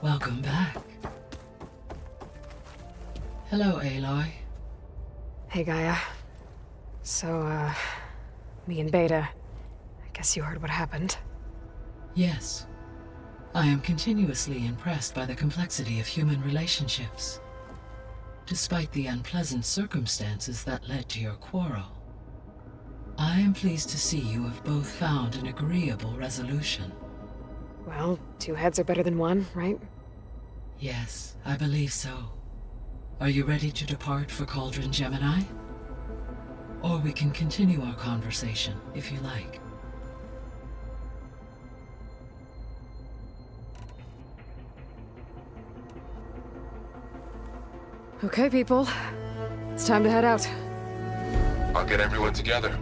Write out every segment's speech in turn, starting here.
Welcome back. Hello, Aloy. Hey, Gaia. So, me and Beta, I guess you heard what happened. Yes. I am continuously impressed by the complexity of human relationships. Despite the unpleasant circumstances that led to your quarrel, I am pleased to see you have both found an agreeable resolution. Well, two heads are better than one, right? Yes, I believe so. Are you ready to depart for Cauldron Gemini? Or we can continue our conversation, if you like. Okay, people. It's time to head out. I'll get everyone together.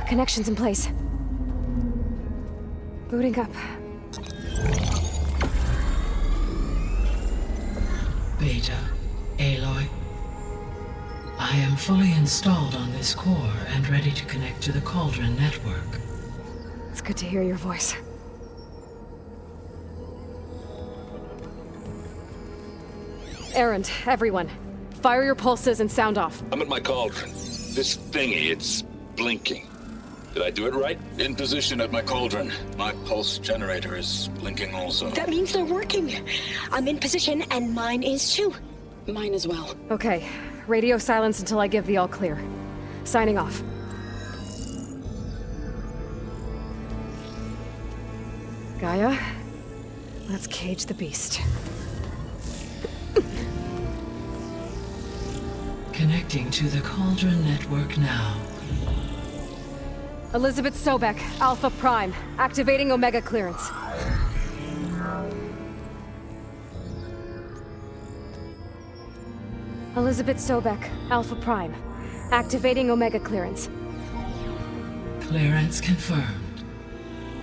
Connections in place. Booting up. Beta, Aloy. I am fully installed on this core and ready to connect to the Cauldron network. It's good to hear your voice. Erend, everyone. Fire your pulses and sound off. I'm at my cauldron. This thingy, it's blinking. Did I do it right? In position at my cauldron. My pulse generator is blinking also. That means they're working. I'm in position and mine is too. Mine as well. Okay. Radio silence until I give the all clear. Signing off. Gaia, let's cage the beast. Connecting to the Cauldron network now. Elizabeth Sobek, Alpha Prime, activating Omega clearance. Elizabeth Sobek, Alpha Prime, activating Omega clearance. Clearance confirmed.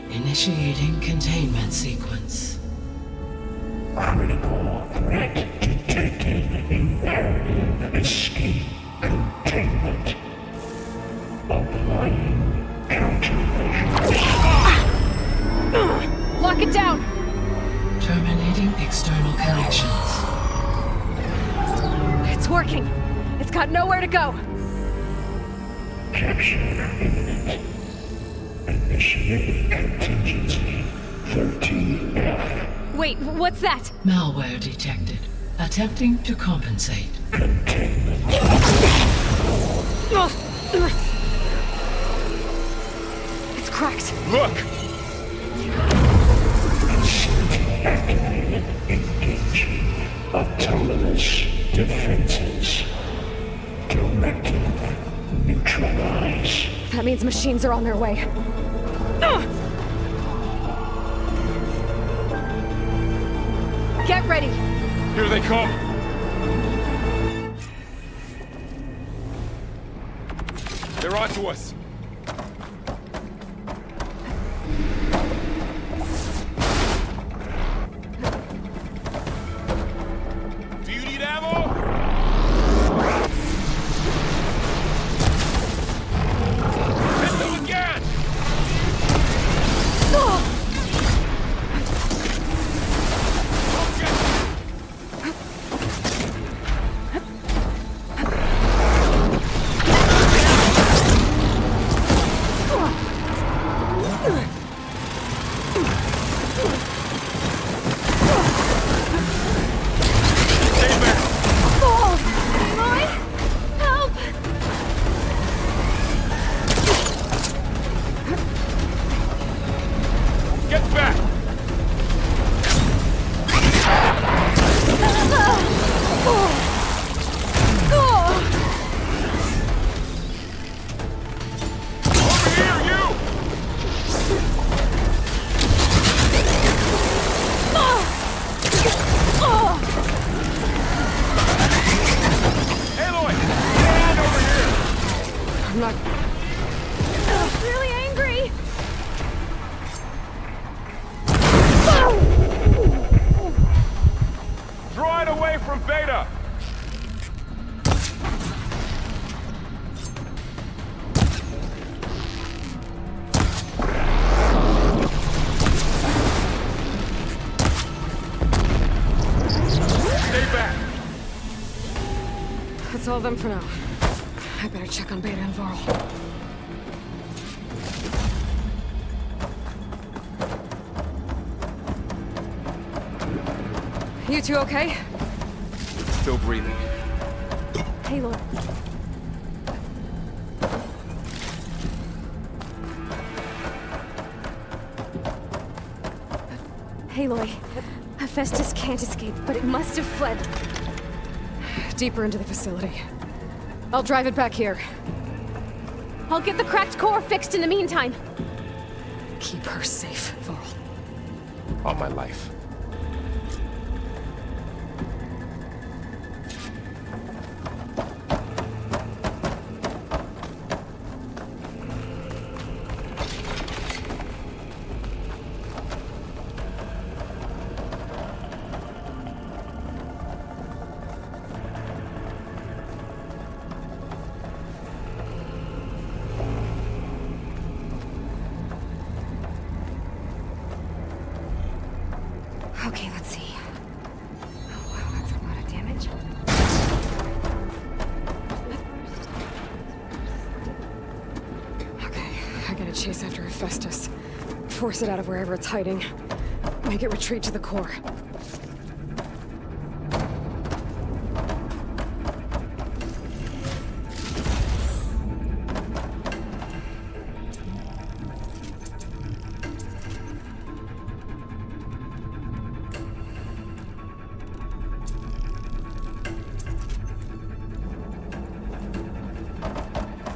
Initiating containment sequence. Critical threat detected. Imperative escape containment. Applying countermeasures. Lock it down! Terminating external connections. It's working. It's got nowhere to go. Capture imminent. Initiating contingency 13F. Wait, what's that? Malware detected. Attempting to compensate. Containment. It's cracked. Look! Facility activated. Engaging autonomous defenses. Directive neutralize. That means machines are on their way. Get ready! Here they come! They're onto us! Do you need ammo? Hit them again! Get back! Over here, you! Aloy! Get hand over here! I'm not... really angry! Draw it away from Beta! Stay back! That's all of them for now. I better check on Beta and Varl. You two okay? Still breathing. Aloy. Aloy. Hephaestus can't escape, but it must have fled. Deeper into the facility. I'll drive it back here. I'll get the cracked core fixed in the meantime. Keep her safe, Varl. On my life. Okay, let's see. Oh wow, that's a lot of damage. Okay, I gotta chase after Hephaestus. Force it out of wherever it's hiding. Make it retreat to the core.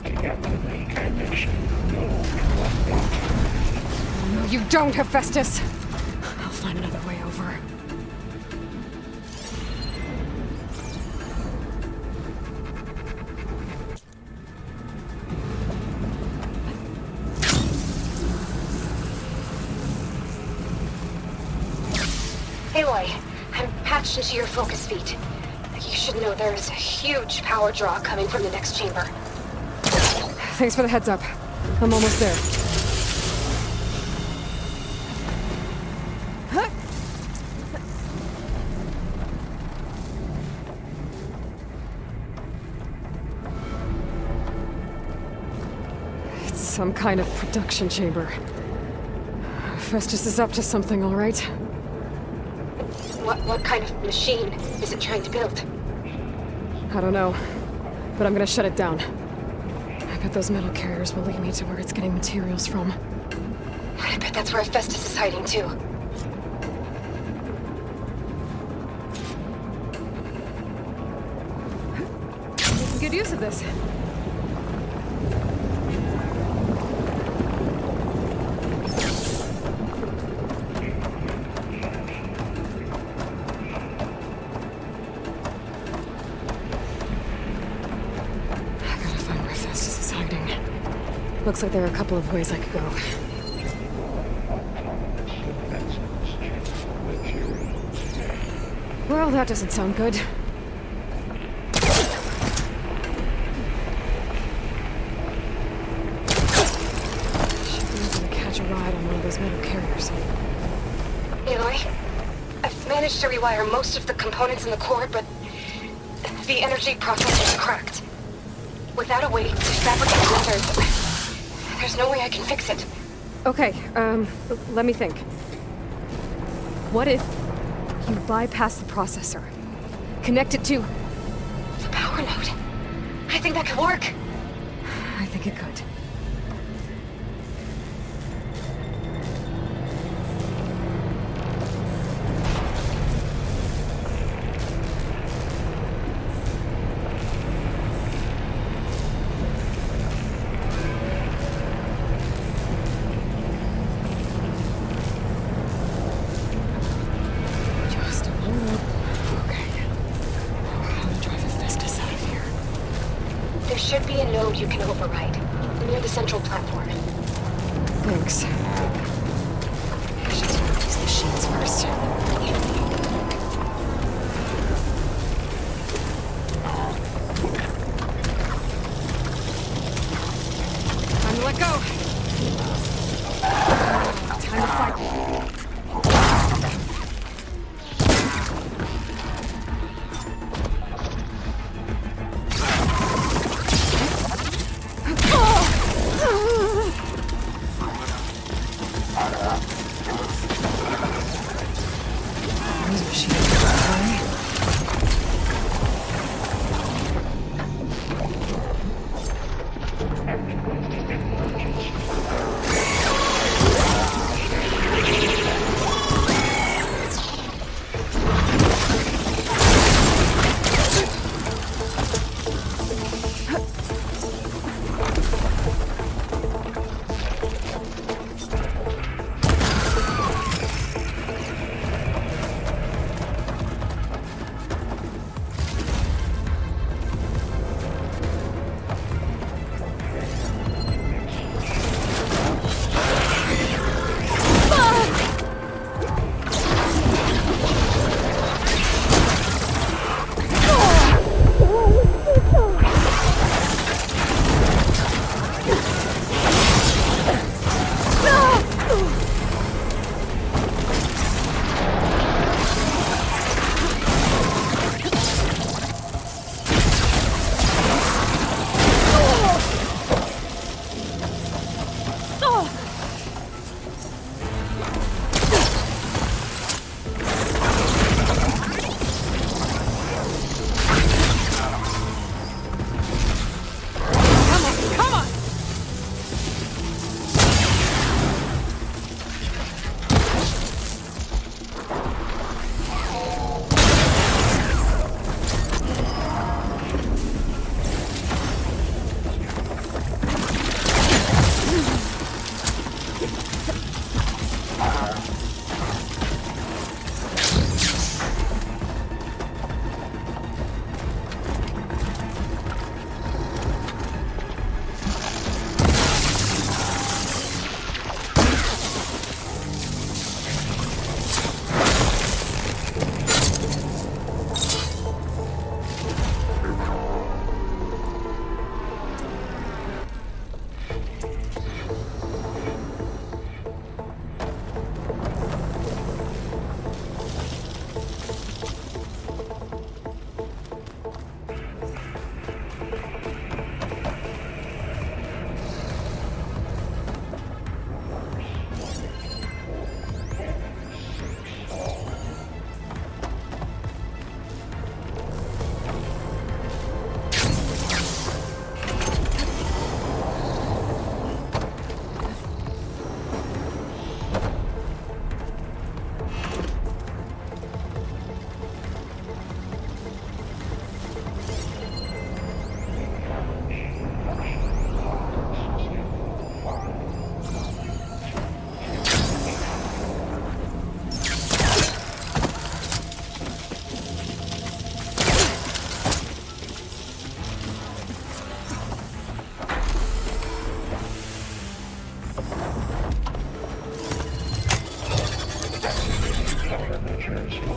Deactivate connection. No, you don't, Hephaestus! I'll find another way over. Aloy, I'm patched into your focus feed. You should know there's a huge power draw coming from the next chamber. Thanks for the heads up. I'm almost there. Huh. It's some kind of production chamber. Festus is up to something, all right? What kind of machine is it trying to build? I don't know, but I'm gonna shut it down. I bet those metal carriers will lead me to where it's getting materials from. I bet that's where Hephaestus is hiding too. Making good use of this. I gotta find where Hephaestus is hiding. Looks like there are a couple of ways I could go. Well, that doesn't sound good. Should be able to catch a ride on one of those metal carriers. Aloy, I've managed to rewire most of the components in the core, but the energy processor is cracked. Without a way to fabricate another, there's no way I can fix it. Okay, let me think. What if you bypass the processor? Connect it to... The power node. I think that could work. I think it could. should be a node you can override, near the central platform. Thanks. I should take out these machines first. Time to let go. Time to fight. These machines are away.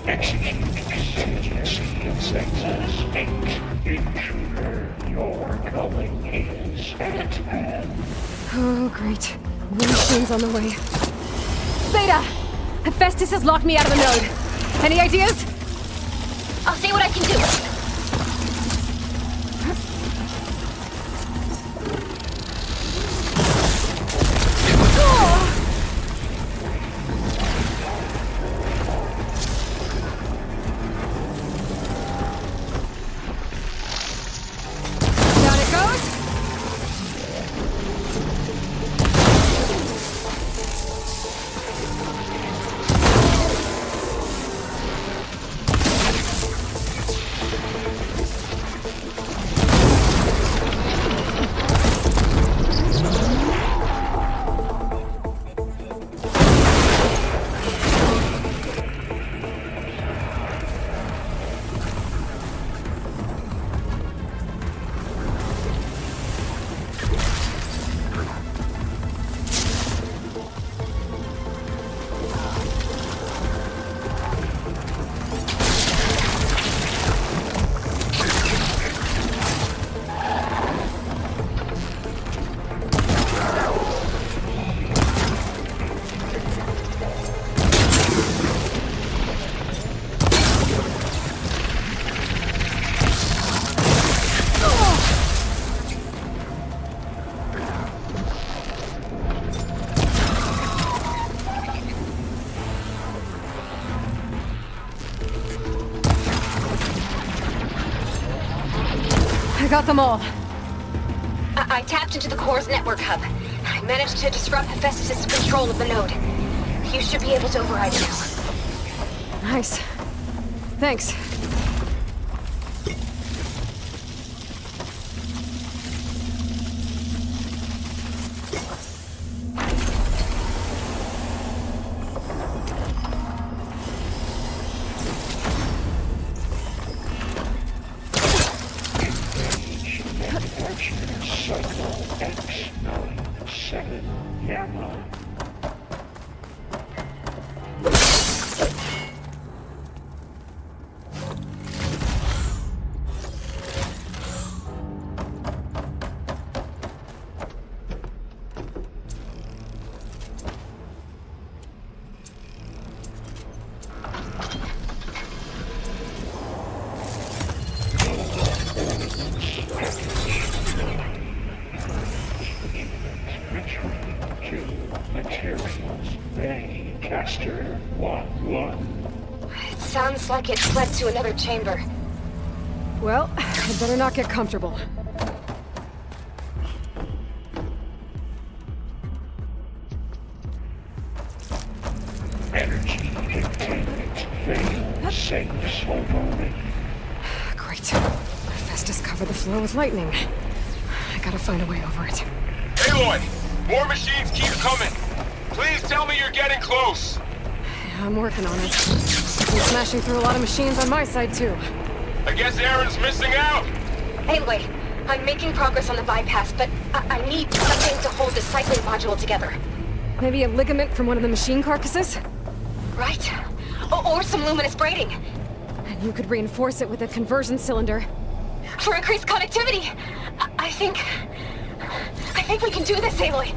Execute contingency consensus 8. Intruder, your calling is at hand. Oh, great. More machines on the way. Beta! Hephaestus has locked me out of the node. Any ideas? I'll see what I can do. Down it goes. I got them all. I tapped into the core's network hub. I managed to disrupt Hephaestus' control of the node. You should be able to override it now. Nice. Thanks. Cycle X97 Gamma. Materials. Bay Caster 1-1. It sounds like it's led to another chamber. Well, I better not get comfortable. Energy containment failed. Safe overrate. Great. Hephaestus covered the floor with lightning. I gotta find a way over it. Aloy! More machines keep coming! Please tell me you're getting close! Yeah, I'm working on it. I'm smashing through a lot of machines on my side, too. I guess Aaron's missing out! Anyway, I'm making progress on the bypass, but I need something to hold the cycling module together. Maybe a ligament from one of the machine carcasses? Right? Or some luminous braiding. And you could reinforce it with a conversion cylinder. For increased connectivity! I think we can do this, Aloy!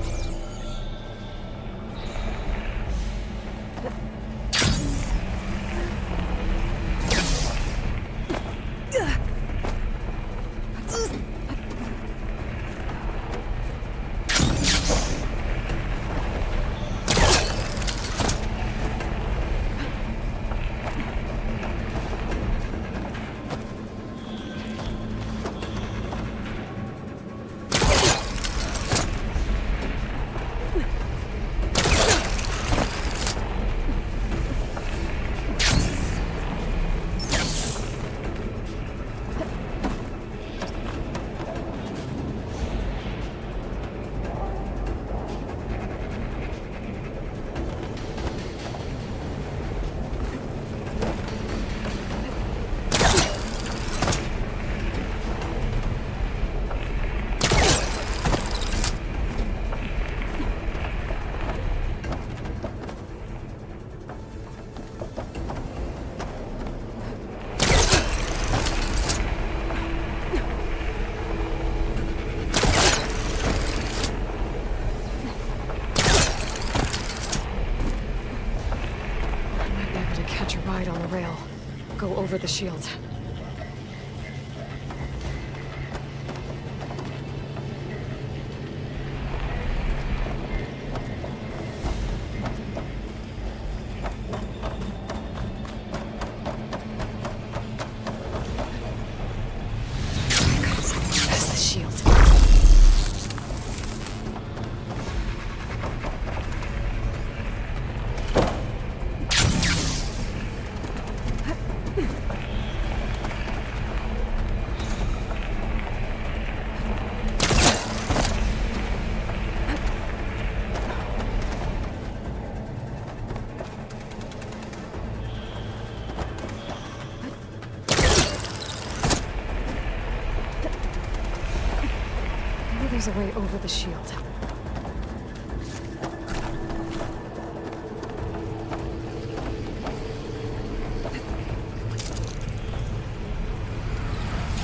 On the rail. Go over the shield. Past the shield. There's a way over the shield.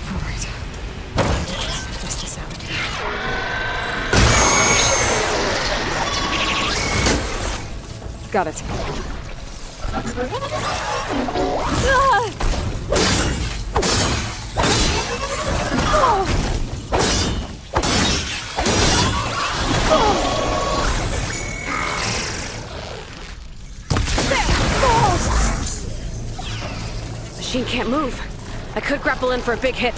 All right. Test this out. Got it. Machine can't move. I could grapple in for a big hit.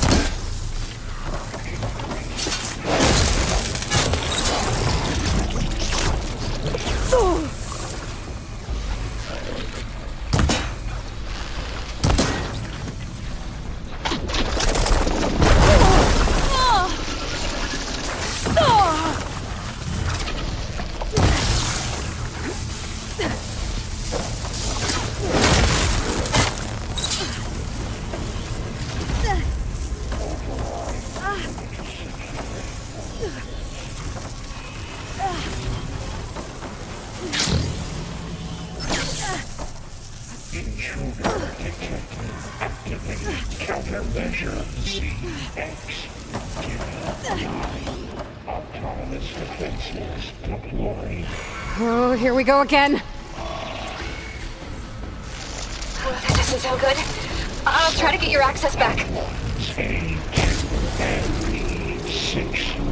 Intruder detected. Activate countermeasure CX. Autonomous defenses deployed. Oh, here we go again. Oh, that doesn't sound good. I'll try to get your access back. A2 and B63.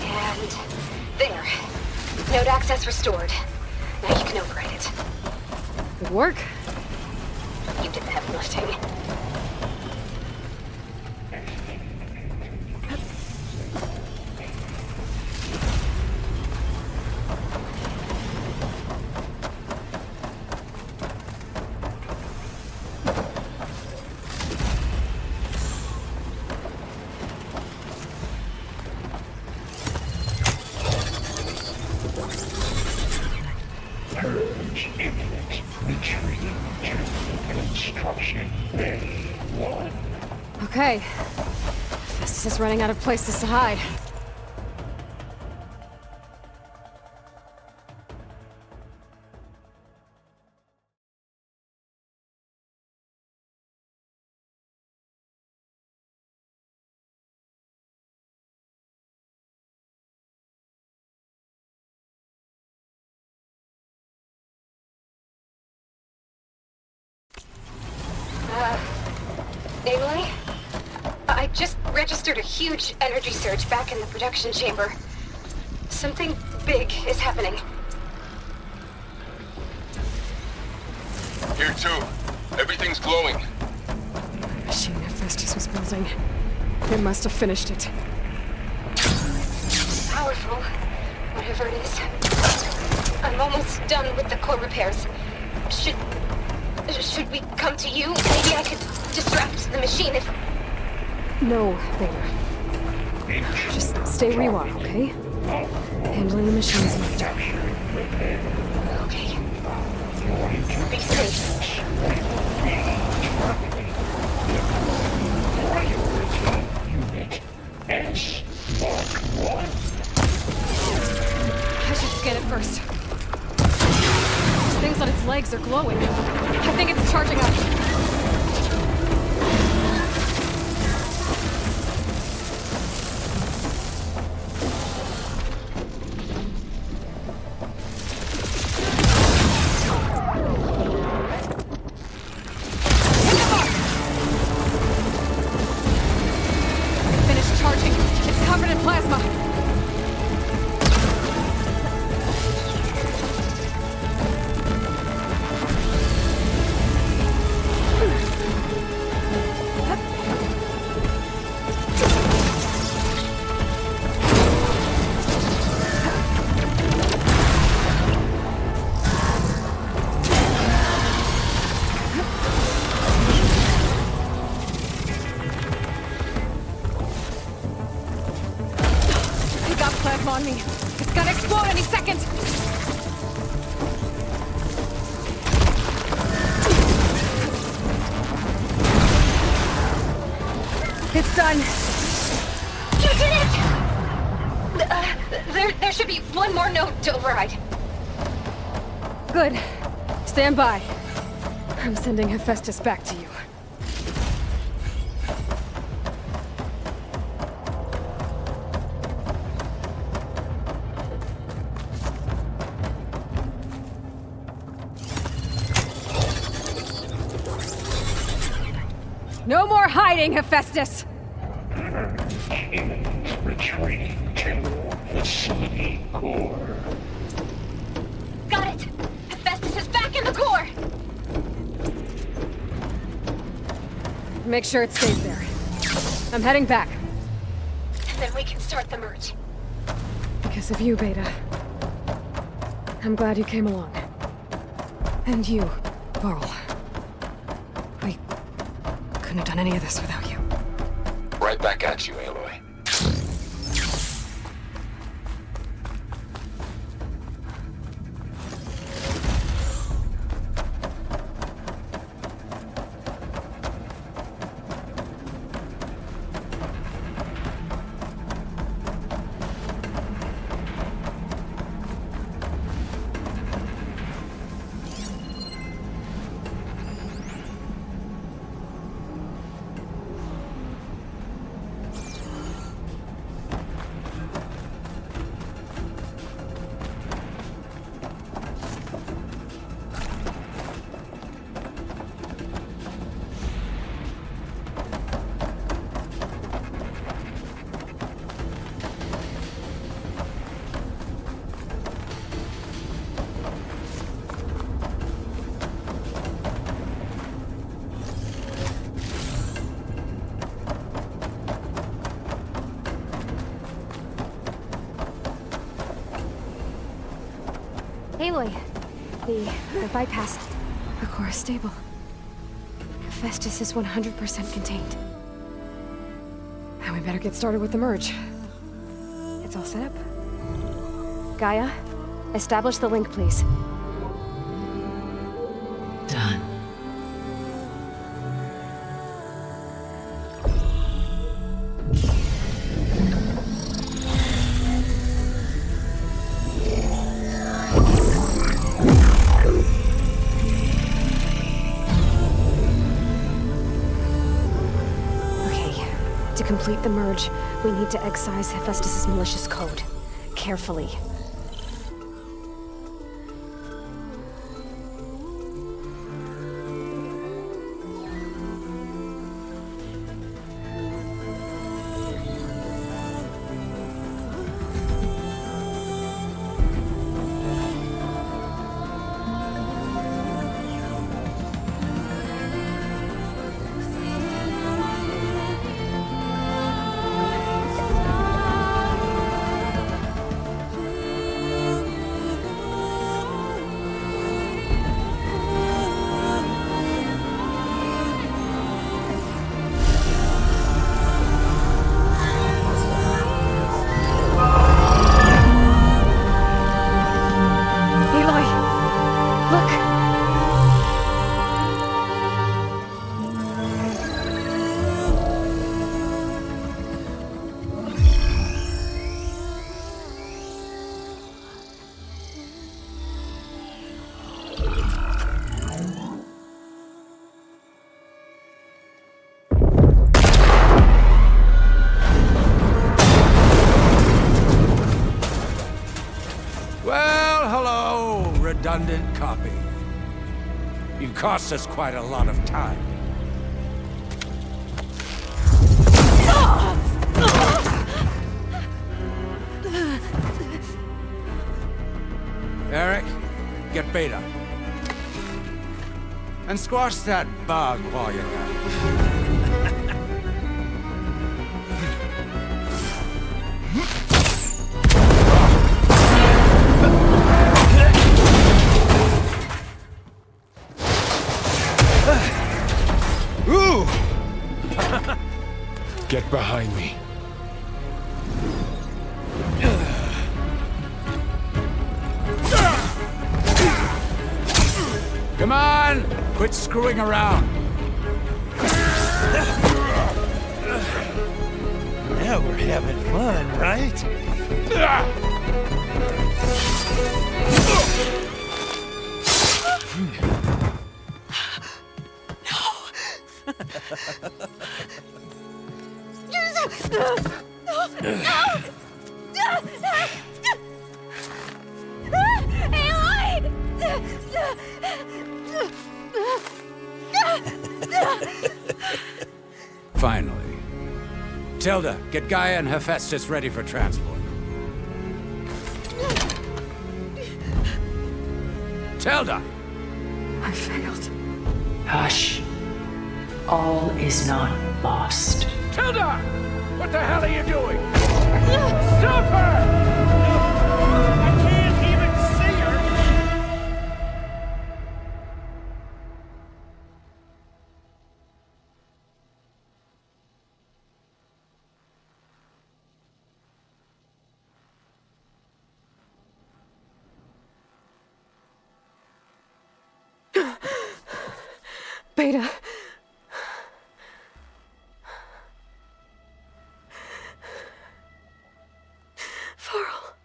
And there. Node access restored. Now you can override it. Good work. You did the heavy lifting. Purge imminent. Retreating to construction bay 1. Okay. Festus is running out of places to hide. Aloy? I just registered a huge energy surge back in the production chamber. Something big is happening. Here too. Everything's glowing. The machine that Festus was building. They must have finished it. Powerful, whatever it is. I'm almost done with the core repairs. Should we come to you? Maybe I could distract the machine if... No, Vader. Just stay where you are, okay? Handling the machine's my job. Okay. Be safe. Unit S Mark 1. I should scan it first. These things on its legs are glowing. I think it's charging up. Finished charging. It's covered in plasma. He got plasma on me. It's gonna explode any second. It's done. You did it! There should be one more node to override. Good. Stand by. I'm sending Hephaestus back to you. No more hiding, Hephaestus! Imminent retreating to facility core. Got it! Hephaestus is back in the core! Make sure it stays there. I'm heading back. And then we can start the merge. Because of you, Beta. I'm glad you came along. And you, Varl. We couldn't have done any of this without you. Right back at you, Aloy. Aloy, the bypass. The core is stable. Hephaestus is 100% contained. Now we better get started with the merge. It's all set up. Gaia, establish the link, please. Done. To complete the merge, we need to excise Hephaestus' malicious code. Carefully. Redundant copy. You cost us quite a lot of time. Eric, get Beta. And squash that bug while you're at it. Get behind me. Come on! Quit screwing around. Now we're having fun, right? Finally. Tilda, get Gaia and Hephaestus ready for transport. Tilda! I failed. Hush. all is not lost. Tilda! What the hell are you doing? Stop her! I can't even see her! Beta. Varl.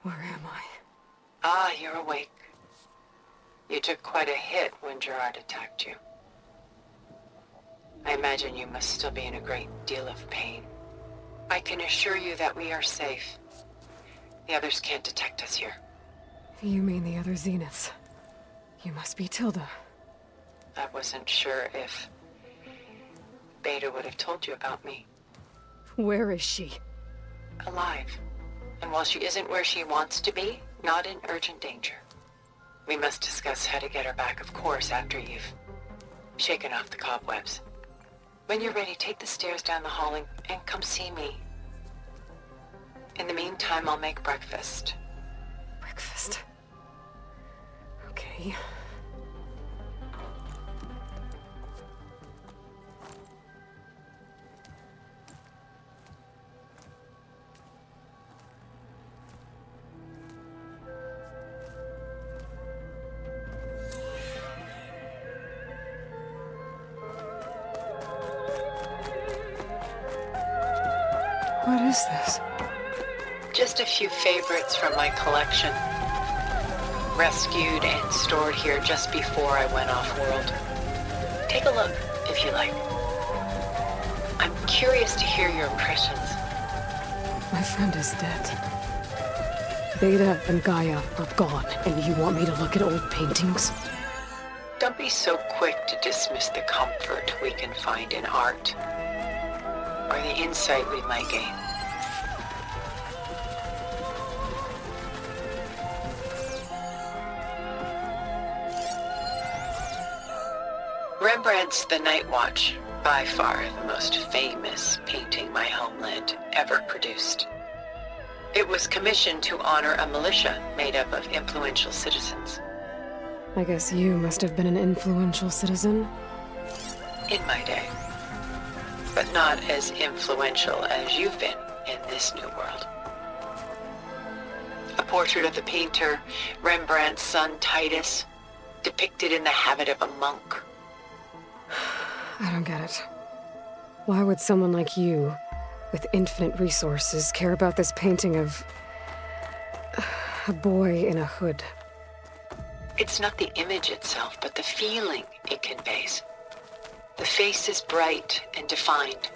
Where am I? Ah, you're awake. You took quite a hit when Gerard attacked you. I imagine you must still be in a great deal of pain. I can assure you that we are safe. The others can't detect us here. You mean the other Zeniths? You must be Tilda. I wasn't sure if Beta would have told you about me. Where is she? Alive. And while she isn't where she wants to be, not in urgent danger. We must discuss how to get her back, of course, after you've shaken off the cobwebs. When you're ready, take the stairs down the hall and come see me. In the meantime, I'll make breakfast. Breakfast. Okay. What is this? Just a few favorites from my collection. Rescued and stored here just before I went off-world. Take a look, if you like. I'm curious to hear your impressions. My friend is dead. Beta and Gaia are gone, and you want me to look at old paintings? Don't be so quick to dismiss the comfort we can find in art, or the insight we might gain. Rembrandt's The Night Watch, by far the most famous painting my homeland ever produced. It was commissioned to honor a militia made up of influential citizens. I guess you must have been an influential citizen. In my day. But not as influential as you've been in this new world. A portrait of the painter, Rembrandt's son Titus, depicted in the habit of a monk. I don't get it. Why would someone like you, with infinite resources, care about this painting of a boy in a hood? It's not the image itself, but the feeling it conveys. The face is bright and defined,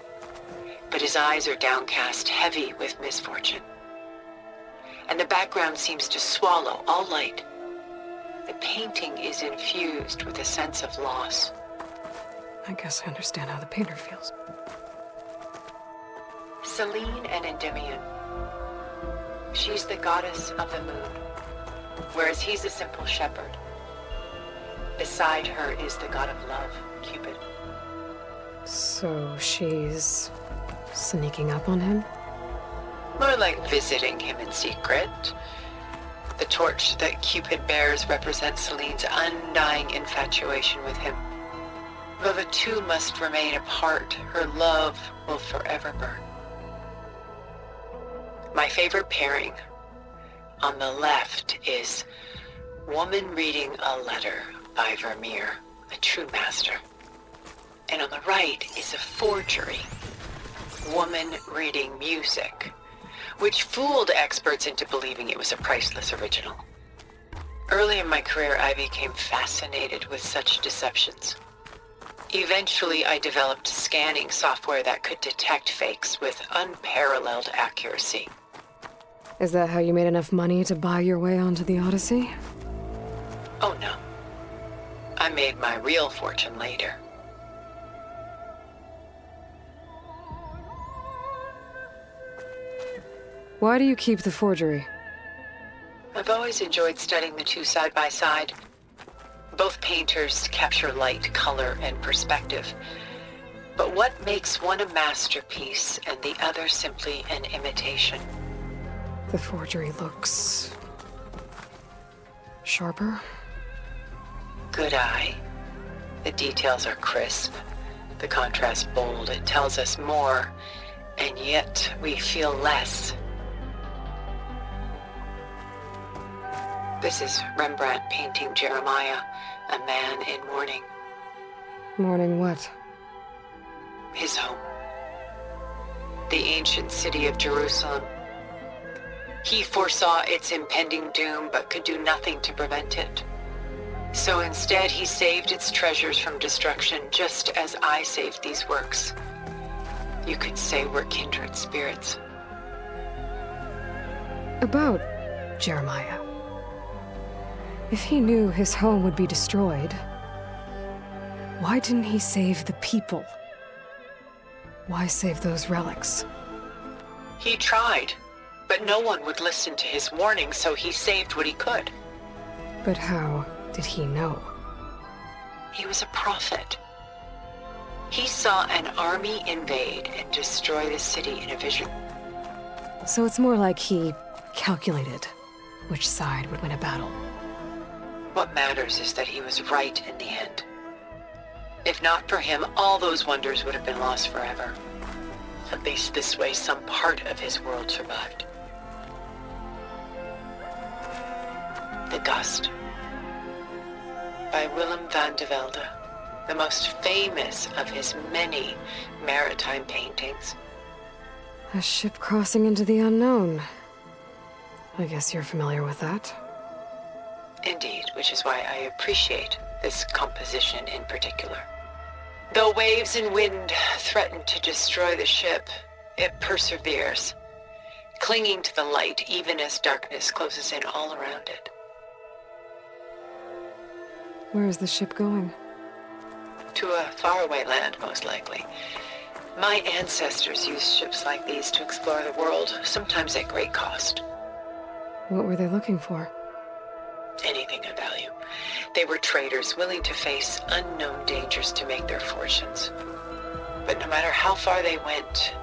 but his eyes are downcast, heavy with misfortune. And the background seems to swallow all light. The painting is infused with a sense of loss. I guess I understand how the painter feels. Selene and Endymion. She's the goddess of the moon, whereas he's a simple shepherd. Beside her is the god of love, Cupid. So she's sneaking up on him? More like visiting him in secret. The torch that Cupid bears represents Selene's undying infatuation with him. Though the two must remain apart, her love will forever burn. My favorite pairing on the left is Woman Reading a Letter by Vermeer, a true master. And on the right is a forgery, Woman Reading Music, which fooled experts into believing it was a priceless original. Early in my career, I became fascinated with such deceptions. Eventually, I developed scanning software that could detect fakes with unparalleled accuracy. Is that how you made enough money to buy your way onto the Odyssey? made my real fortune later. Why do you keep the forgery? I've always enjoyed studying the two side by side. Both painters capture light, color, and perspective. But what makes one a masterpiece and the other simply an imitation? The forgery looks... sharper? Good eye. The details are crisp. The contrast bold. It tells us more, and yet we feel less. This is Rembrandt painting Jeremiah, a man in mourning. Mourning what? His home. The ancient city of Jerusalem. He foresaw its impending doom, but could do nothing to prevent it. So instead, he saved its treasures from destruction, just as I saved these works. You could say we're kindred spirits. About Jeremiah. If he knew his home would be destroyed, why didn't he save the people? Why save those relics? He tried, but no one would listen to his warning, so he saved what he could. But how did he know? He was a prophet. He saw an army invade and destroy the city in a vision. So it's more like he calculated which side would win a battle. What matters is that he was right in the end. If not for him, all those wonders would have been lost forever. At least this way, some part of his world survived. The Gust, by Willem van de Velde, the most famous of his many maritime paintings. A ship crossing into the unknown. I guess you're familiar with that. Indeed, which is why I appreciate this composition in particular. Though waves and wind threaten to destroy the ship, it perseveres, clinging to the light even as darkness closes in all around it. Where is the ship going? To a faraway land, most likely. My ancestors used ships like these to explore the world, sometimes at great cost. What were they looking for? Anything of value. They were traders willing to face unknown dangers to make their fortunes. But no matter how far they went,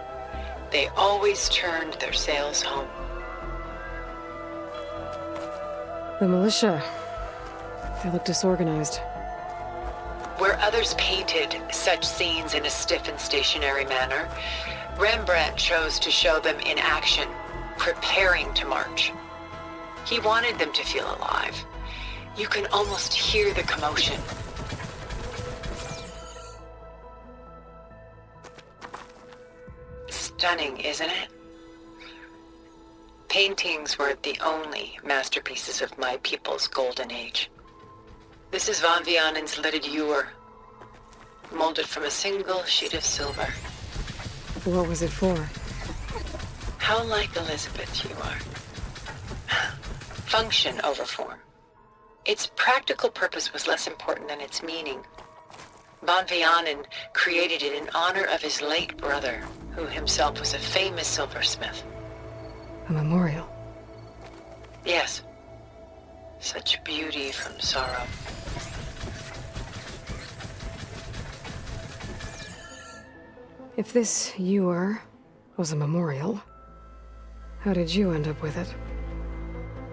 they always turned their sails home. The militia. They look disorganized. Where others painted such scenes in a stiff and stationary manner, Rembrandt chose to show them in action, preparing to march. He wanted them to feel alive. You can almost hear the commotion. Stunning, isn't it? Paintings weren't the only masterpieces of my people's golden age. This is Van Vianen's Lidded Ewer, molded from a single sheet of silver. What was it for? How like Elizabeth you are. Function over form. Its practical purpose was less important than its meaning. Van Vianen created it in honor of his late brother, who himself was a famous silversmith. A memorial. Yes. Such beauty from sorrow. If this ewer was a memorial, how did you end up with it?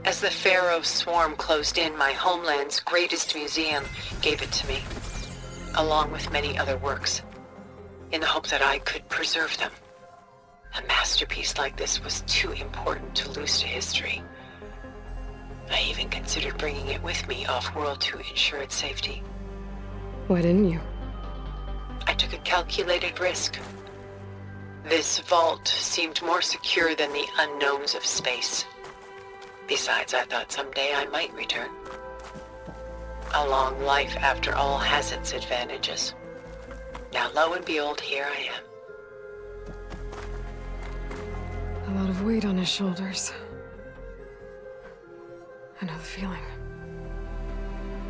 As the Pharaoh swarm closed in, my homeland's greatest museum gave it to me, along with many other works, in the hope that I could preserve them. A masterpiece like this was too important to lose to history. I even considered bringing it with me off-world to ensure its safety. Why didn't you? I took a calculated risk. This vault seemed more secure than the unknowns of space. Besides, I thought someday I might return. A long life, after all, has its advantages. Now, lo and behold, here I am. A lot of weight on his shoulders. I know the feeling.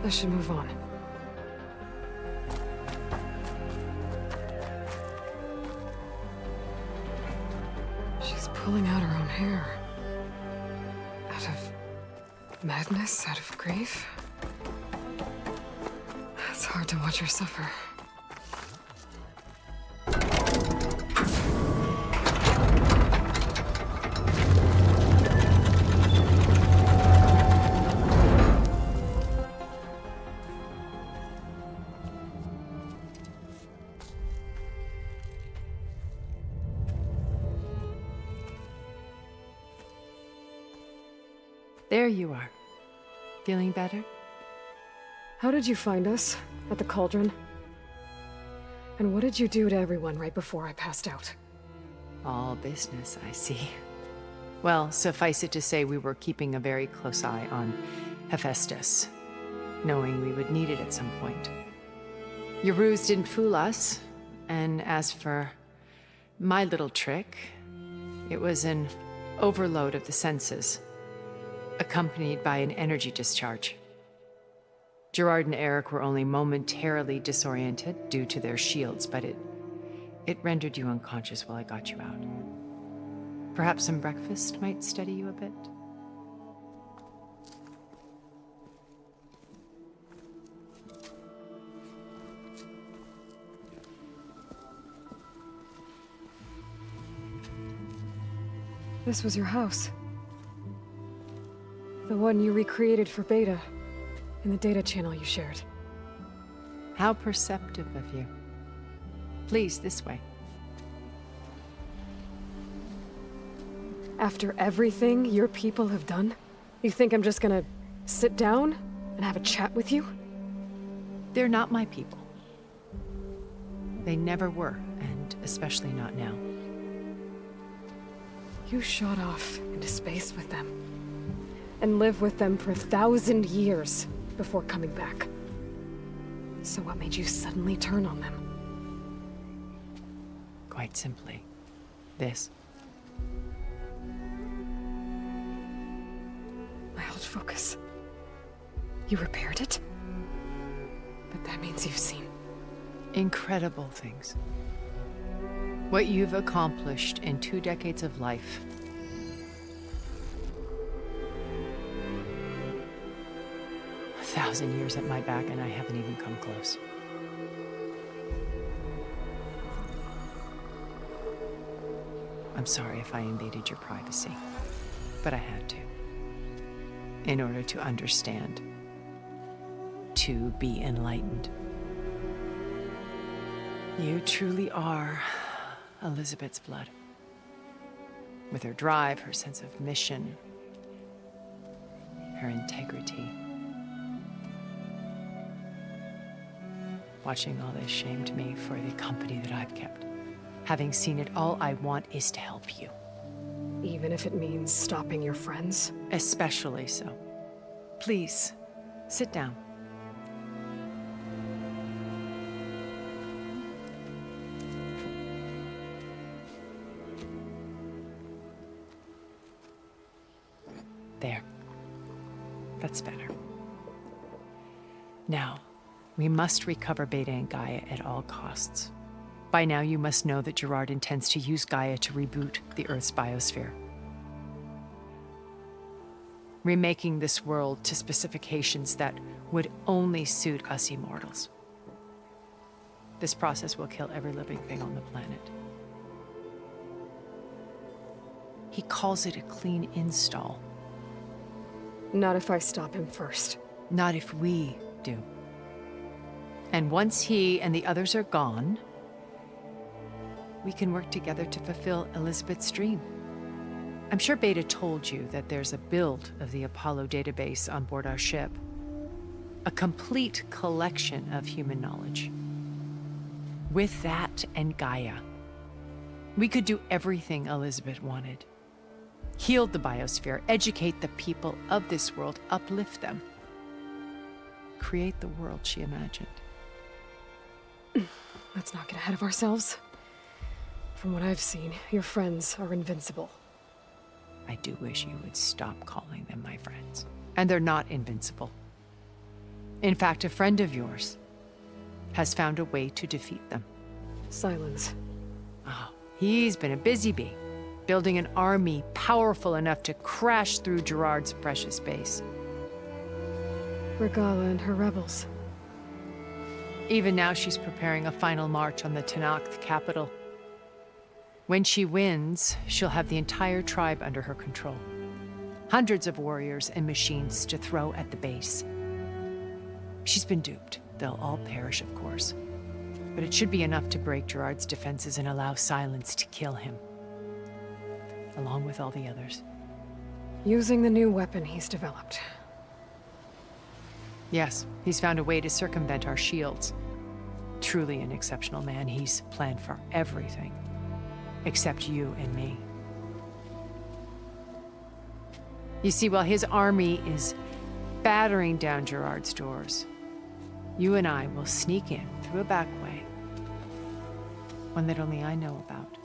I should move on. pulling out her own hair. Out of madness, out of grief. It's hard to watch her suffer. There you are. Feeling better? How did you find us? At the Cauldron? And what did you do to everyone right before I passed out? All business, I see. Well, suffice it to say we were keeping a very close eye on Hephaestus, knowing we would need it at some point. Your ruse didn't fool us, and as for my little trick, it was an overload of the senses, accompanied by an energy discharge. Gerard and Eric were only momentarily disoriented due to their shields, but it rendered you unconscious while I got you out. Perhaps some breakfast might steady you a bit? This was your house. The one you recreated for Beta, in the data channel you shared. How perceptive of you. Please, this way. After everything your people have done, you think I'm just gonna sit down and have a chat with you? They're not my people. They never were, and especially not now. You shot off into space with them, and lived with them for 1,000 years before coming back. So what made you suddenly turn on them? Quite simply, this. My old focus. You repaired it? But that means you've seen incredible things. What you've accomplished in 2 decades of life. A 1,000 years at my back, and I haven't even come close. I'm sorry if I invaded your privacy, but I had to. In order to understand. To be enlightened. You truly are Elizabeth's blood. With her drive, her sense of mission, her integrity. Watching all this shamed me for the company that I've kept. Having seen it, all I want is to help you. Even if it means stopping your friends? Especially so. Please, sit down. There. That's better. Now, we must recover Beta and Gaia at all costs. By now, you must know that Gerard intends to use Gaia to reboot the Earth's biosphere. Remaking this world to specifications that would only suit us immortals. This process will kill every living thing on the planet. He calls it a clean install. Not if I stop him first. Not if we do. And once he and the others are gone, we can work together to fulfill Elizabeth's dream. I'm sure Beta told you that there's a build of the Apollo database on board our ship. A complete collection of human knowledge. With that and Gaia, we could do everything Elizabeth wanted. Heal the biosphere, educate the people of this world, uplift them. Create the world she imagined. Let's not get ahead of ourselves. From what I've seen, your friends are invincible. I do wish you would stop calling them my friends. And they're not invincible. In fact, a friend of yours has found a way to defeat them. Silence. Oh, he's been a busy bee. building an army powerful enough to crash through Gerard's precious base. Regala and her rebels. Even now, she's preparing a final march on the Tenakth capital. When she wins, she'll have the entire tribe under her control. Hundreds of warriors and machines to throw at the base. She's been duped. They'll all perish, of course. But it should be enough to break Gerard's defenses and allow Silence to kill him. Along with all the others. Using the new weapon he's developed. Yes, he's found a way to circumvent our shields. Truly an exceptional man. He's planned for everything. Except you and me. You see, while his army is battering down Gerard's doors, you and I will sneak in through a back way. One that only I know about.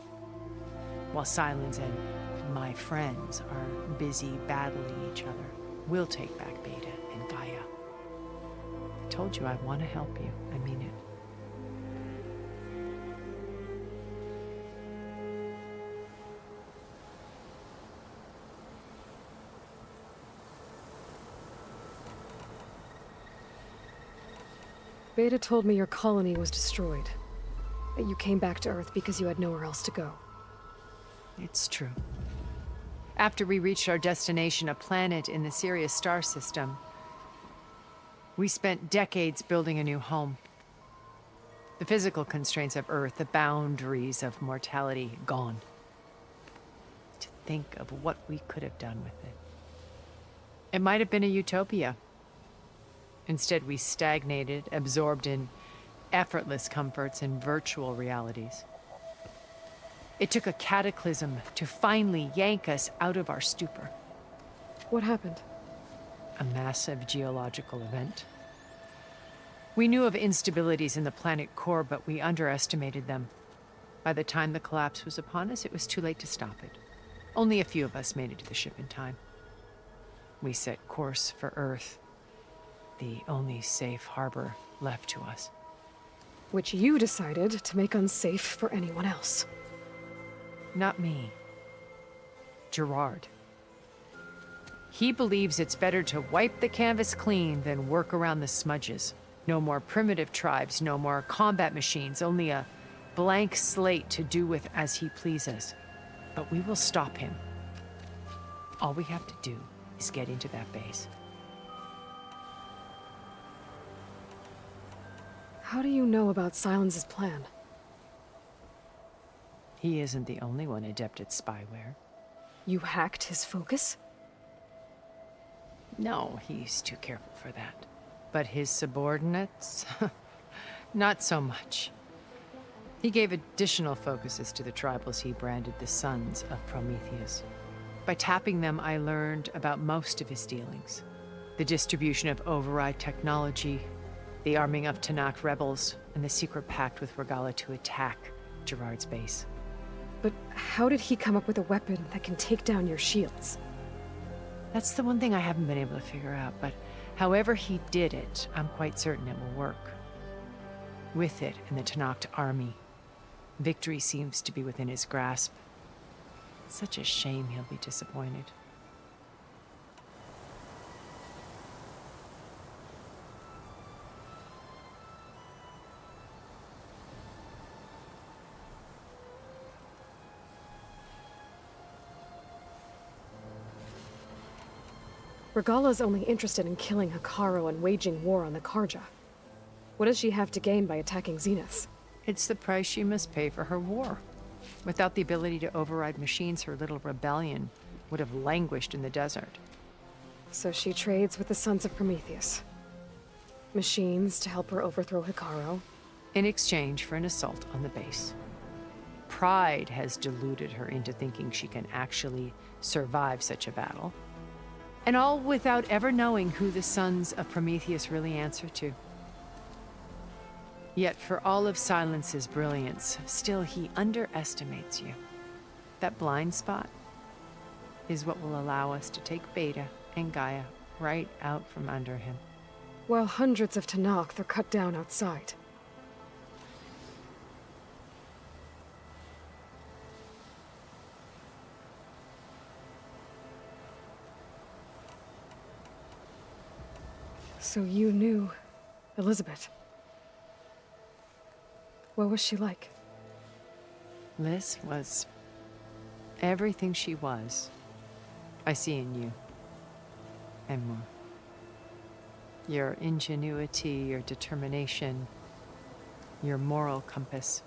While Silence and my friends are busy battling each other, we'll take back Beta and Gaia. I told you I want to help you. I mean it. Beta told me your colony was destroyed. That you came back to Earth because you had nowhere else to go. It's true. After we reached our destination, a planet in the Sirius star system, we spent decades building a new home. The physical constraints of Earth, the boundaries of mortality, gone. To think of what we could have done with it. It might have been a utopia. Instead, we stagnated, absorbed in effortless comforts and virtual realities. It took a cataclysm to finally yank us out of our stupor. What happened? A massive geological event. We knew of instabilities in the planet core, but we underestimated them. By the time the collapse was upon us, it was too late to stop it. Only a few of us made it to the ship in time. We set course for Earth, the only safe harbor left to us. Which you decided to make unsafe for anyone else. Not me. Gerard. He believes it's better to wipe the canvas clean than work around the smudges. No more primitive tribes, no more combat machines, only a blank slate to do with as he pleases. But we will stop him. All we have to do is get into that base. How do you know about Silence's plan? He isn't the only one adept at spyware. You hacked his focus? No, he's too careful for that. But his subordinates? Not so much. He gave additional focuses to the tribals he branded the Sons of Prometheus. By tapping them, I learned about most of his dealings. The distribution of override technology, the arming of Tenakth rebels, and the secret pact with Regala to attack Gerard's base. But how did he come up with a weapon that can take down your shields? That's the one thing I haven't been able to figure out, but however he did it, I'm quite certain it will work. With it and the Tenakth army, victory seems to be within his grasp. Such a shame he'll be disappointed. Regala's only interested in killing Hekarro and waging war on the Karja. What does she have to gain by attacking Zenith? It's the price she must pay for her war. Without the ability to override machines, her little rebellion would have languished in the desert. So she trades with the Sons of Prometheus. Machines to help her overthrow Hekarro. In exchange for an assault on the base. Pride has deluded her into thinking she can actually survive such a battle. And all without ever knowing who the Sons of Prometheus really answer to. Yet for all of Silence's brilliance, still he underestimates you. That blind spot is what will allow us to take Beta and Gaia right out from under him. While hundreds of Tenakth are cut down outside. So you knew Elizabeth. What was she like? Liz was everything she was. I see in you. And more. Your ingenuity, your determination, your moral compass.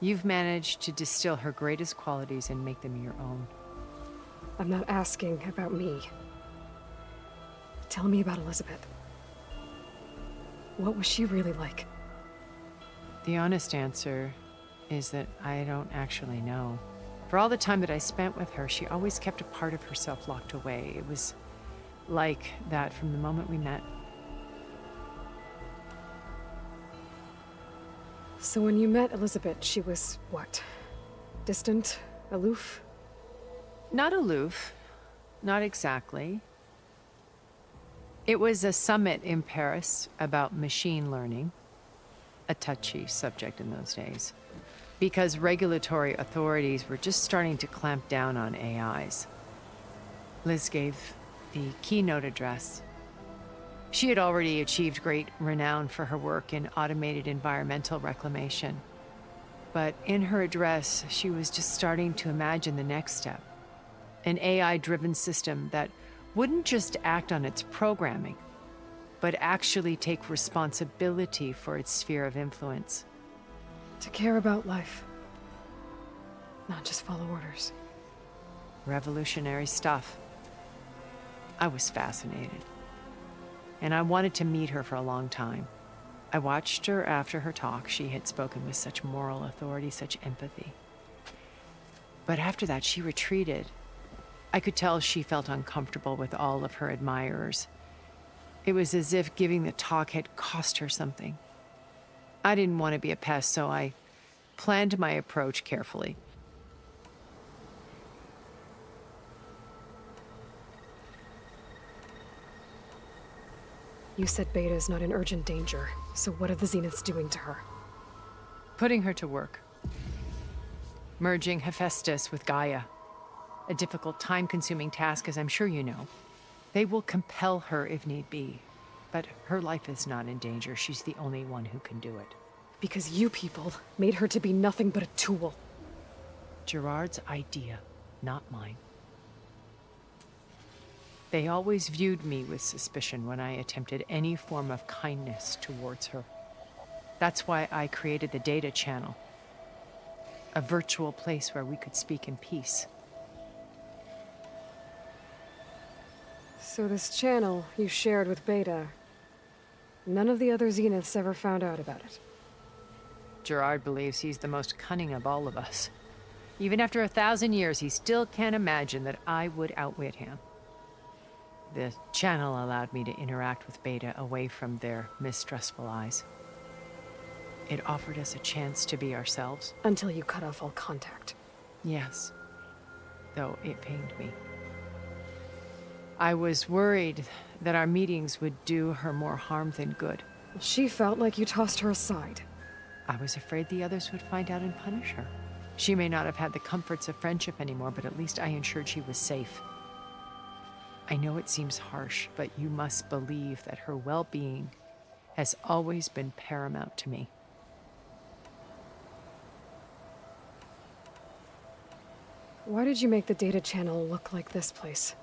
You've managed to distill her greatest qualities and make them your own. I'm not asking about me. Tell me about Elizabeth. What was she really like? The honest answer is that I don't actually know. For all the time that I spent with her, she always kept a part of herself locked away. It was like that from the moment we met. So when you met Elizabeth, she was what? Distant? Aloof? Not aloof. Not exactly. It was a summit in Paris about machine learning, a touchy subject in those days, because regulatory authorities were just starting to clamp down on AIs. Liz gave the keynote address. She had already achieved great renown for her work in automated environmental reclamation. But in her address, she was just starting to imagine the next step. An AI-driven system that wouldn't just act on its programming, but actually take responsibility for its sphere of influence. To care about life. Not just follow orders. Revolutionary stuff. I was fascinated. And I wanted to meet her for a long time. I watched her after her talk. She had spoken with such moral authority, such empathy. But after that, she retreated. I could tell she felt uncomfortable with all of her admirers. It was as if giving the talk had cost her something. I didn't want to be a pest, so I planned my approach carefully. You said Beta is not in urgent danger, so what are the Zeniths doing to her? Putting her to work. Merging Hephaestus with Gaia. A difficult, time-consuming task, as I'm sure you know. They will compel her if need be. But her life is not in danger. She's the only one who can do it. Because you people made her to be nothing but a tool. Gerard's idea, not mine. They always viewed me with suspicion when I attempted any form of kindness towards her. That's why I created the data channel. A virtual place where we could speak in peace. So this channel you shared with Beta, none of the other Zeniths ever found out about it? Gerard believes he's the most cunning of all of us. Even after 1,000 years, he still can't imagine that I would outwit him. The channel allowed me to interact with Beta away from their mistrustful eyes. It offered us a chance to be ourselves. Until you cut off all contact. Yes, though it pained me. I was worried that our meetings would do her more harm than good. She felt like you tossed her aside. I was afraid the others would find out and punish her. She may not have had the comforts of friendship anymore, but at least I ensured she was safe. I know it seems harsh, but you must believe that her well-being has always been paramount to me. Why did you make the data channel look like this place?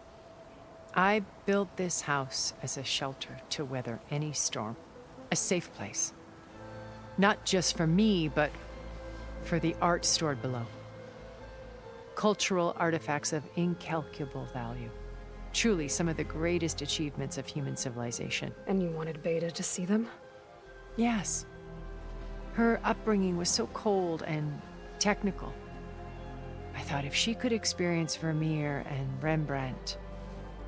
I built this house as a shelter to weather any storm. A safe place. Not just for me, but for the art stored below. Cultural artifacts of incalculable value. Truly some of the greatest achievements of human civilization. And you wanted Beta to see them? Yes. Her upbringing was so cold and technical. I thought if she could experience Vermeer and Rembrandt,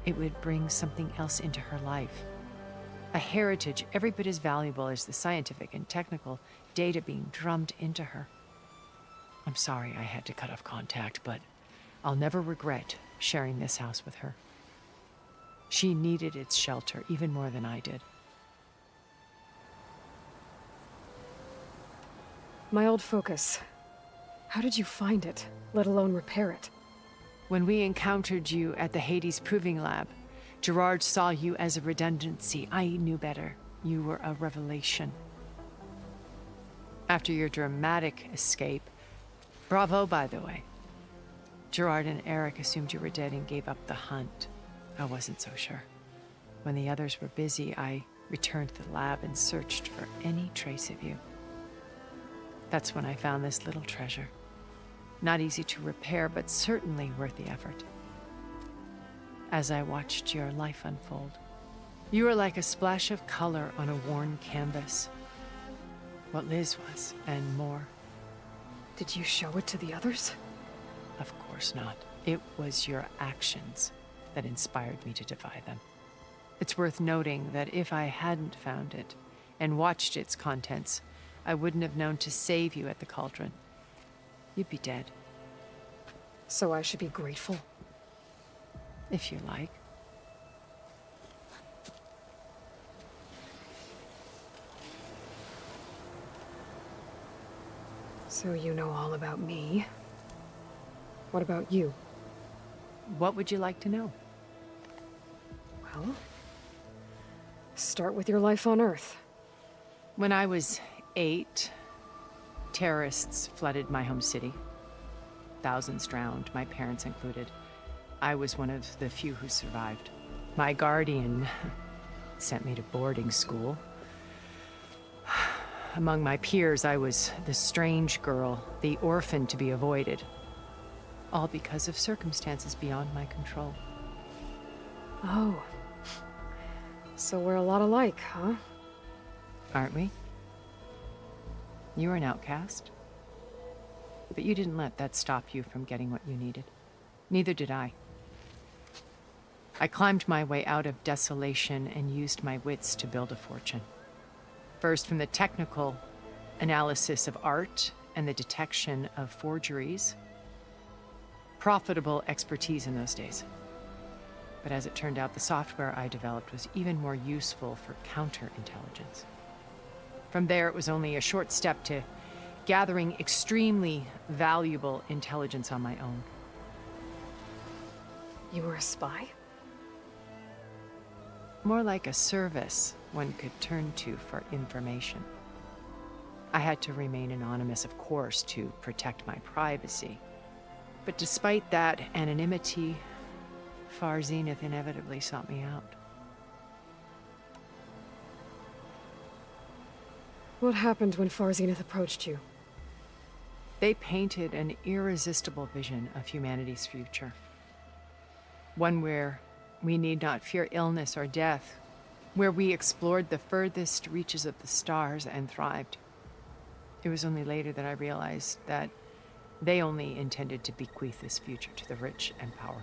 it would bring something else into her life. A heritage every bit as valuable as the scientific and technical data being drummed into her. I'm sorry I had to cut off contact, but I'll never regret sharing this house with her. She needed its shelter even more than I did. My old focus. How did you find it, let alone repair it? When we encountered you at the Hades Proving Lab, Gerard saw you as a redundancy. I knew better. You were a revelation. After your dramatic escape, bravo, by the way. Gerard and Eric assumed you were dead and gave up the hunt. I wasn't so sure. When the others were busy, I returned to the lab and searched for any trace of you. That's when I found this little treasure. Not easy to repair, but certainly worth the effort. As I watched your life unfold, you were like a splash of color on a worn canvas. What Liz was, and more. Did you show it to the others? Of course not. It was your actions that inspired me to defy them. It's worth noting that if I hadn't found it and watched its contents, I wouldn't have known to save you at the Cauldron. You'd be dead. So I should be grateful? If you like. So you know all about me. What about you? What would you like to know? Well, start with your life on Earth. When I was 8, terrorists flooded my home city. Thousands drowned, my parents included. I was one of the few who survived. My guardian sent me to boarding school. Among my peers, I was the strange girl, the orphan to be avoided. All because of circumstances beyond my control. Oh. So we're a lot alike, huh? Aren't we? You were an outcast. But you didn't let that stop you from getting what you needed. Neither did I. I climbed my way out of desolation and used my wits to build a fortune. First, from the technical analysis of art and the detection of forgeries. Profitable expertise in those days. But as it turned out, the software I developed was even more useful for counterintelligence. From there, it was only a short step to gathering extremely valuable intelligence on my own. You were a spy? More like a service one could turn to for information. I had to remain anonymous, of course, to protect my privacy. But despite that anonymity, Far Zenith inevitably sought me out. What happened when Far Zenith approached you? They painted an irresistible vision of humanity's future. One where we need not fear illness or death, where we explored the furthest reaches of the stars and thrived. It was only later that I realized that they only intended to bequeath this future to the rich and powerful.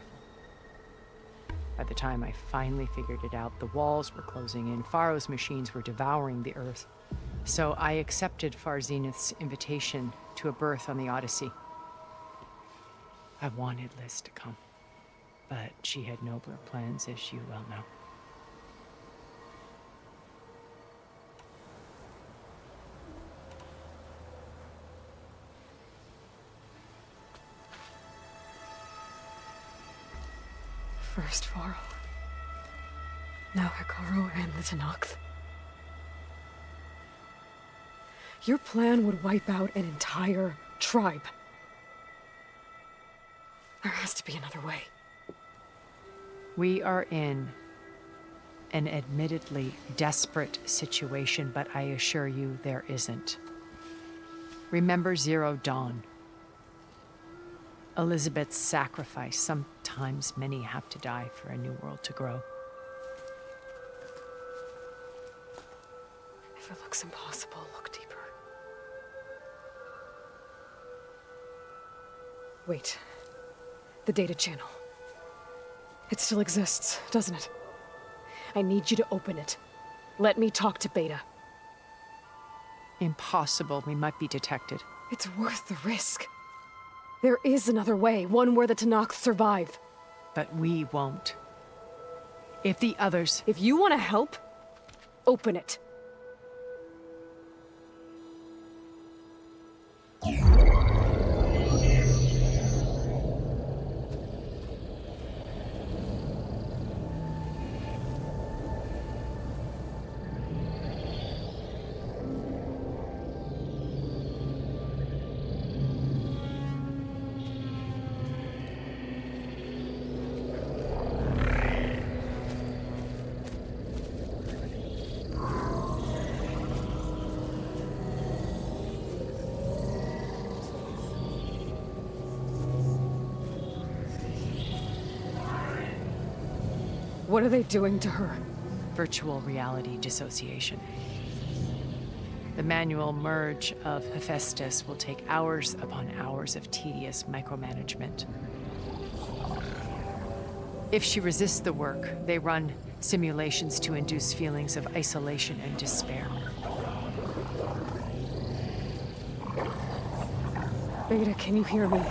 By the time I finally figured it out, the walls were closing in, Pharaoh's machines were devouring the Earth. So I accepted Far Zenith's invitation to a berth on the Odyssey. I wanted Liz to come, but she had nobler plans, as you well know. First Pharaoh, now Hekarro and the Tenakth. Your plan would wipe out an entire tribe. There has to be another way. We are in an admittedly desperate situation, but I assure you there isn't. Remember Zero Dawn. Elizabeth's sacrifice. Sometimes many have to die for a new world to grow. If it looks impossible, look deeper. Wait. The data channel. It still exists, doesn't it? I need you to open it. Let me talk to Beta. Impossible. We might be detected. It's worth the risk. There is another way, one where the Tenakth survive. But we won't. If the others... If you want to help, open it. What are they doing to her? Virtual reality dissociation. The manual merge of Hephaestus will take hours upon hours of tedious micromanagement. If she resists the work, they run simulations to induce feelings of isolation and despair. Beta, can you hear me?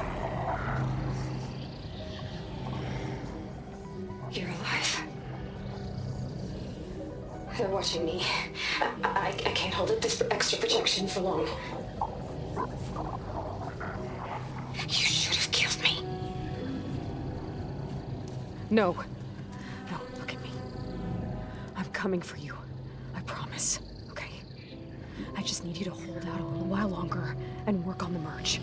You're alive. They're watching me. I can't hold up this extra projection for long. You should have killed me. No. No, look at me. I'm coming for you. I promise. Okay? I just need you to hold out a little while longer and work on the merge.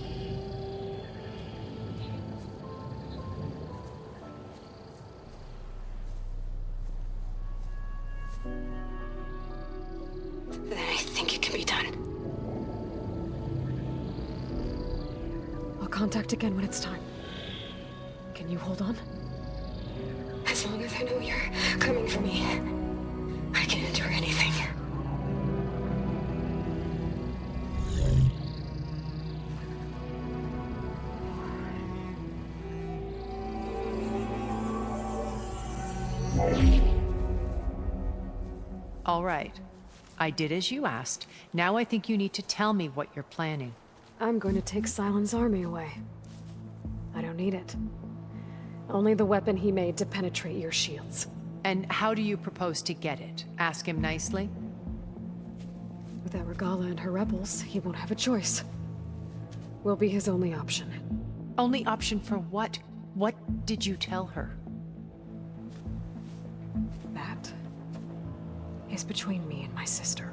Then I think it can be done. I'll contact again when it's time. Can you hold on? As long as I know you're coming for me, I can endure anything. All right. I did as you asked. Now I think you need to tell me what you're planning. I'm going to take Sylens' army away. I don't need it. Only the weapon he made to penetrate your shields. And how do you propose to get it? Ask him nicely? Without Regala and her rebels, he won't have a choice. We'll be his only option. Only option for what? What did you tell her? That is between me and my sister.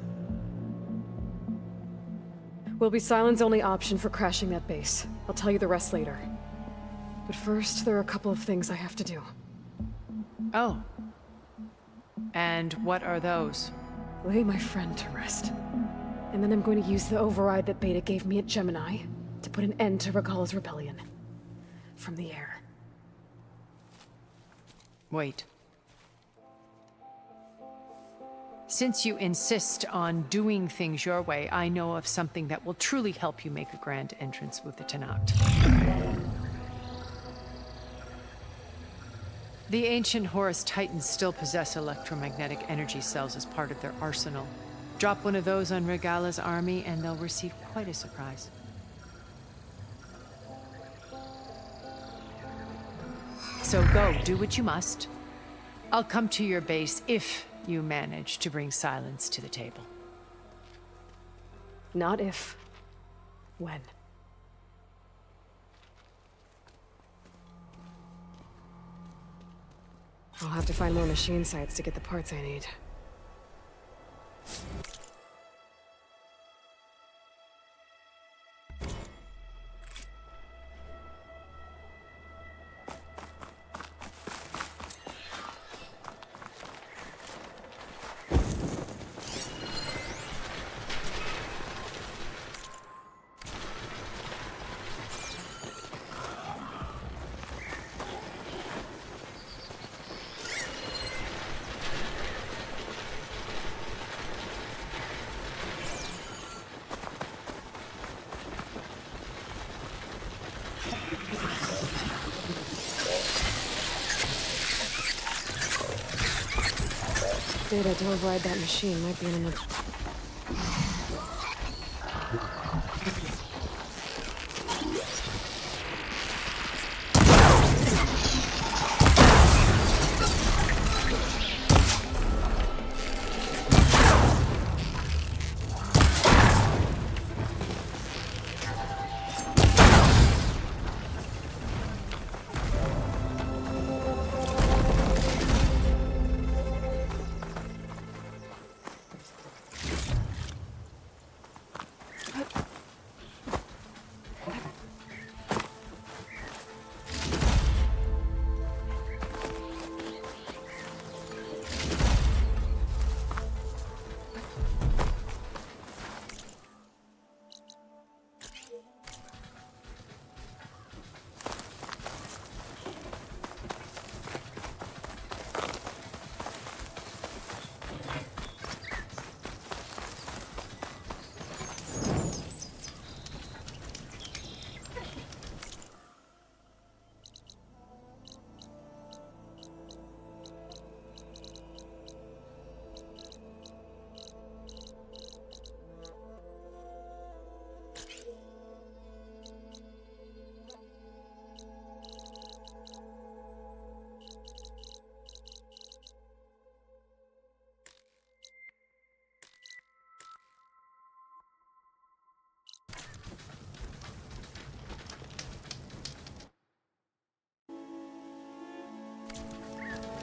Will be Sylens' only option for crashing that base. I'll tell you the rest later. But first, there are a couple of things I have to do. Oh. And what are those? Lay my friend to rest. And then I'm going to use the override that Beta gave me at Gemini to put an end to Regala's rebellion. From the air. Wait. Since you insist on doing things your way, I know of something that will truly help you make a grand entrance with the Tenakth. The ancient Horus Titans still possess electromagnetic energy cells as part of their arsenal. Drop one of those on Regala's army and they'll receive quite a surprise. So go, do what you must. I'll come to your base if you manage to bring Sylens to the table. Not if. When. I'll have to find more machine sites to get the parts I need. Data to override that machine might be in enough.